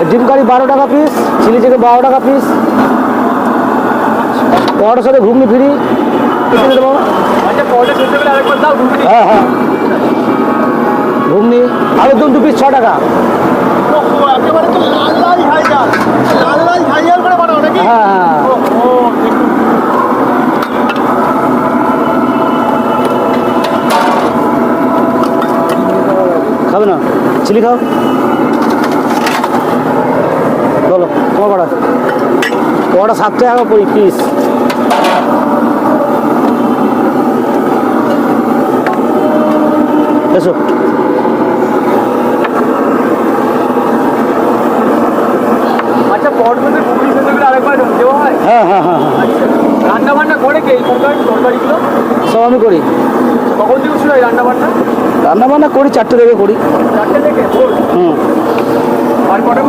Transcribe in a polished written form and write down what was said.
ডিম কারি 12 টাকা piece, chilli chicken 12 টাকা পিস, পরোটার সাথে ঘুগনি ফ্রি। দেবো। হ্যাঁ হ্যাঁ, ঘুগনি আলুর দম 2 পিস 6 টাকা। হ্যাঁ হ্যাঁ, খাবে না চিলি খাও, বলো তোমার কটা? পরোটা 7 টাকা করে পিস। এসো, আচ্ছা পরোটাতে ঘুগনি সেগুলো আরেকবার দেওয়া হয়? হ্যাঁ হ্যাঁ হ্যাঁ হ্যাঁ, আচ্ছা, রান্না বান্না করে কে এই তরকারিগুলো? সব আমি করি। কখন থেকে শুরু হয় রান্না বান্না? রান্না বান্না করি 4টে থেকে করি। 4টে থেকে ভোর? হুম। আর কটা